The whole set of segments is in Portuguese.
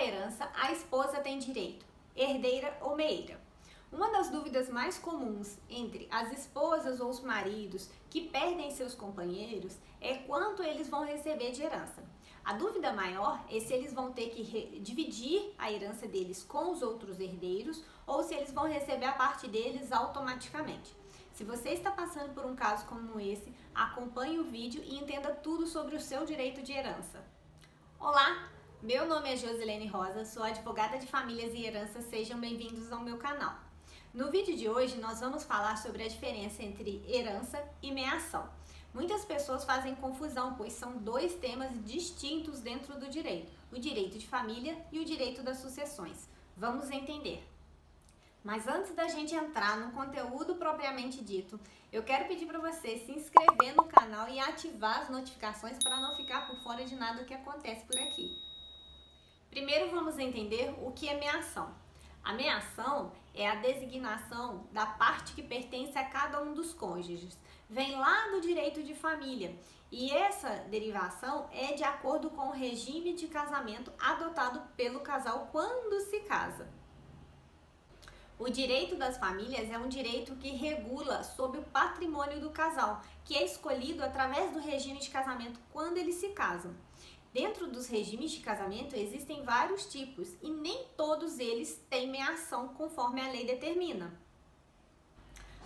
a herança, a esposa tem direito, herdeira ou meeira. Uma das dúvidas mais comuns entre as esposas ou os maridos que perdem seus companheiros é quanto eles vão receber de herança. A dúvida maior é se eles vão ter que dividir a herança deles com os outros herdeiros ou se eles vão receber a parte deles automaticamente. Se você está passando por um caso como esse, acompanhe o vídeo e entenda tudo sobre o seu direito de herança. Olá, meu nome é Josilene Rosa, sou advogada de famílias e heranças, sejam bem-vindos ao meu canal. No vídeo de hoje nós vamos falar sobre a diferença entre herança e meação. Muitas pessoas fazem confusão, pois são dois temas distintos dentro do direito, o direito de família e o direito das sucessões. Vamos entender. Mas antes da gente entrar no conteúdo propriamente dito, eu quero pedir para você se inscrever no canal e ativar as notificações para não ficar por fora de nada que acontece por aqui. Primeiro vamos entender o que é meação. A meação é a designação da parte que pertence a cada um dos cônjuges. Vem lá do direito de família e essa derivação é de acordo com o regime de casamento adotado pelo casal quando se casa. O direito das famílias é um direito que regula sobre o patrimônio do casal, que é escolhido através do regime de casamento quando eles se casam. Dentro dos regimes de casamento existem vários tipos e nem todos eles têm meação conforme a lei determina.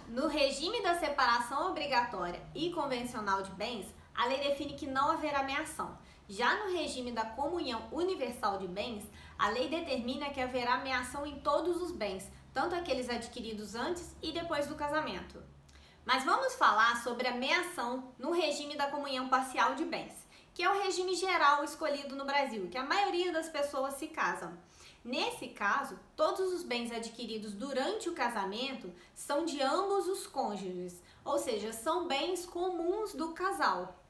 No regime da separação obrigatória e convencional de bens, a lei define que não haverá meação. Já no regime da comunhão universal de bens, a lei determina que haverá meação em todos os bens, tanto aqueles adquiridos antes e depois do casamento. Mas vamos falar sobre a meação no regime da comunhão parcial de bens, que é o regime geral escolhido no Brasil, que a maioria das pessoas se casam. Nesse caso, todos os bens adquiridos durante o casamento são de ambos os cônjuges, ou seja, são bens comuns do casal.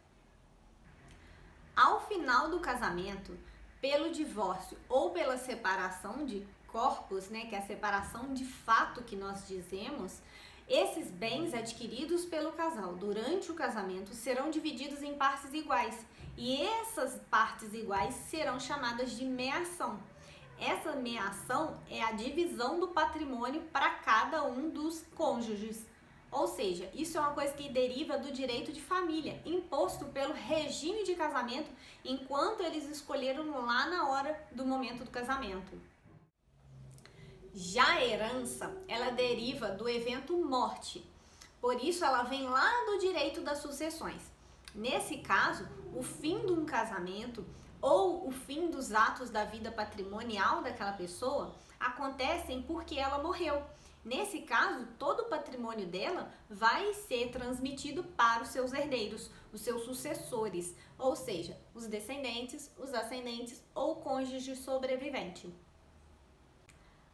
Ao final do casamento, pelo divórcio ou pela separação de corpos, que é a separação de fato que nós dizemos, esses bens adquiridos pelo casal durante o casamento serão divididos em partes iguais e essas partes iguais serão chamadas de meação. Essa meação é a divisão do patrimônio para cada um dos cônjuges. Ou seja, isso é uma coisa que deriva do direito de família, imposto pelo regime de casamento enquanto eles escolheram lá na hora do momento do casamento. Já a herança, ela deriva do evento morte, por isso ela vem lá do direito das sucessões. Nesse caso, o fim de um casamento ou o fim dos atos da vida patrimonial daquela pessoa acontecem porque ela morreu. Nesse caso, todo o patrimônio dela vai ser transmitido para os seus herdeiros, os seus sucessores, ou seja, os descendentes, os ascendentes ou cônjuge sobrevivente.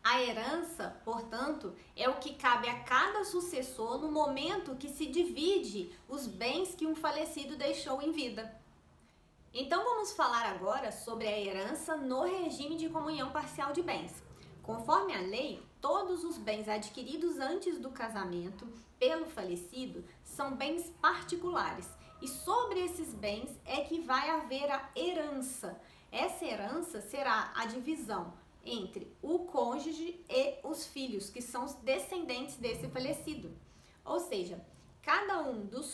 A herança, portanto, é o que cabe a cada sucessor no momento que se divide os bens que um falecido deixou em vida. Então vamos falar agora sobre a herança no regime de comunhão parcial de bens. Conforme a lei, todos os bens adquiridos antes do casamento pelo falecido são bens particulares e sobre esses bens é que vai haver a herança. Essa herança será a divisão entre o cônjuge e os filhos, que são os descendentes desse falecido. Ou seja, cada um dos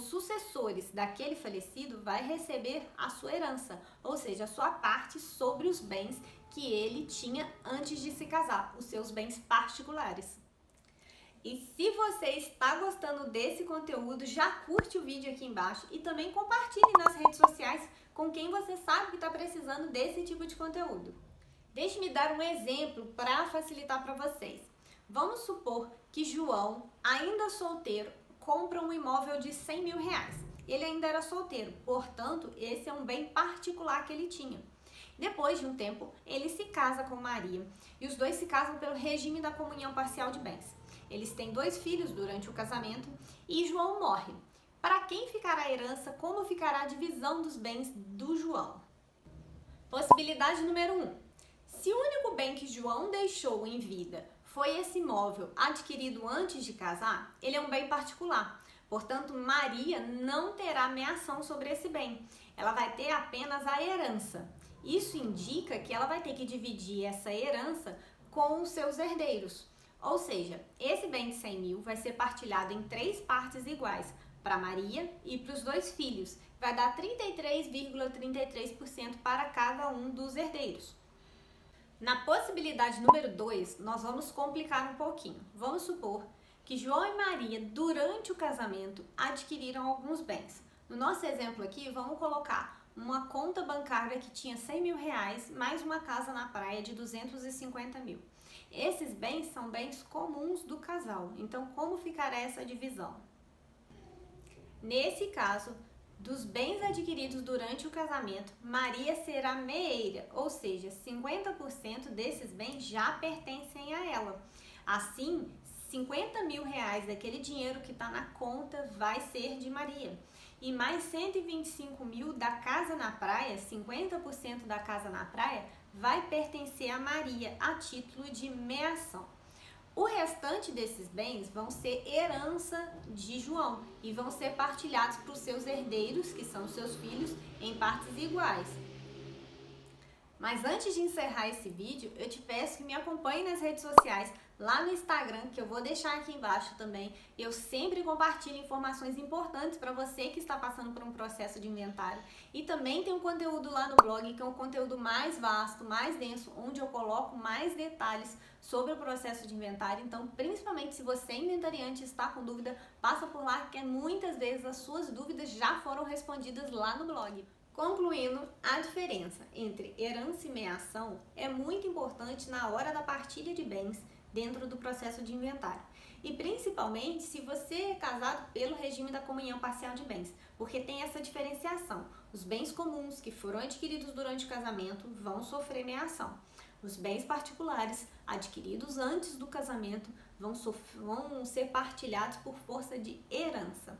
sucessores daquele falecido vai receber a sua herança, ou seja, a sua parte sobre os bens que ele tinha antes de se casar, os seus bens particulares. E se você está gostando desse conteúdo, já curte o vídeo aqui embaixo e também compartilhe nas redes sociais com quem você sabe que está precisando desse tipo de conteúdo. Deixe-me dar um exemplo para facilitar para vocês. Vamos supor que João, ainda solteiro, compra um imóvel de 100 mil reais. Ele ainda era solteiro, portanto, esse é um bem particular que ele tinha. Depois de um tempo, ele se casa com Maria e os dois se casam pelo regime da comunhão parcial de bens. Eles têm 2 filhos durante o casamento e João morre. Para quem ficará a herança? Como ficará a divisão dos bens do João? Possibilidade número 1. Se o único bem que João deixou em vida foi esse imóvel adquirido antes de casar, ele é um bem particular. Portanto, Maria não terá meação sobre esse bem. Ela vai ter apenas a herança. Isso indica que ela vai ter que dividir essa herança com os seus herdeiros. Ou seja, esse bem de 100 mil vai ser partilhado em 3 partes iguais, para Maria e para os 2 filhos. Vai dar 33,33% para cada um dos herdeiros. Na possibilidade número 2, nós vamos complicar um pouquinho. Vamos supor que João e Maria, durante o casamento, adquiriram alguns bens. No nosso exemplo aqui, vamos colocar uma conta bancária que tinha 100 mil reais, mais uma casa na praia de 250 mil. Esses bens são bens comuns do casal. Então, como ficará essa divisão? Nesse caso, dos bens adquiridos durante o casamento, Maria será meeira, ou seja, 50% desses bens já pertencem a ela. Assim, 50 mil reais daquele dinheiro que está na conta vai ser de Maria. E mais 125 mil da casa na praia, 50% da casa na praia, vai pertencer a Maria a título de meação. O restante desses bens vão ser herança de João e vão ser partilhados para os seus herdeiros, que são os seus filhos, em partes iguais. Mas antes de encerrar esse vídeo, eu te peço que me acompanhe nas redes sociais, lá no Instagram, que eu vou deixar aqui embaixo também. Eu sempre compartilho informações importantes para você que está passando por um processo de inventário. E também tem um conteúdo lá no blog, que é um conteúdo mais vasto, mais denso, onde eu coloco mais detalhes sobre o processo de inventário. Então, principalmente se você é inventariante e está com dúvida, passa por lá, que muitas vezes as suas dúvidas já foram respondidas lá no blog. Concluindo, a diferença entre herança e meação é muito importante na hora da partilha de bens dentro do processo de inventário. E principalmente se você é casado pelo regime da comunhão parcial de bens, porque tem essa diferenciação. Os bens comuns que foram adquiridos durante o casamento vão sofrer meação. Os bens particulares adquiridos antes do casamento vão ser partilhados por força de herança.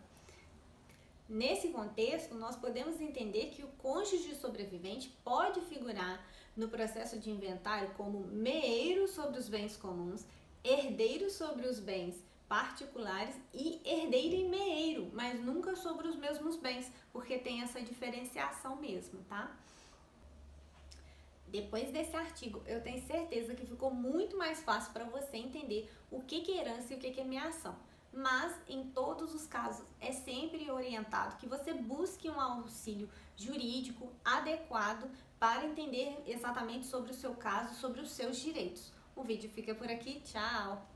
Nesse contexto, nós podemos entender que o cônjuge sobrevivente pode figurar no processo de inventário como meeiro sobre os bens comuns, herdeiro sobre os bens particulares e herdeiro e meeiro, mas nunca sobre os mesmos bens, porque tem essa diferenciação mesmo, tá? Depois desse artigo, eu tenho certeza que ficou muito mais fácil para você entender o que é herança e o que é meação. Mas, em todos os casos, é sempre orientado que você busque um auxílio jurídico adequado para entender exatamente sobre o seu caso, sobre os seus direitos. O vídeo fica por aqui, tchau!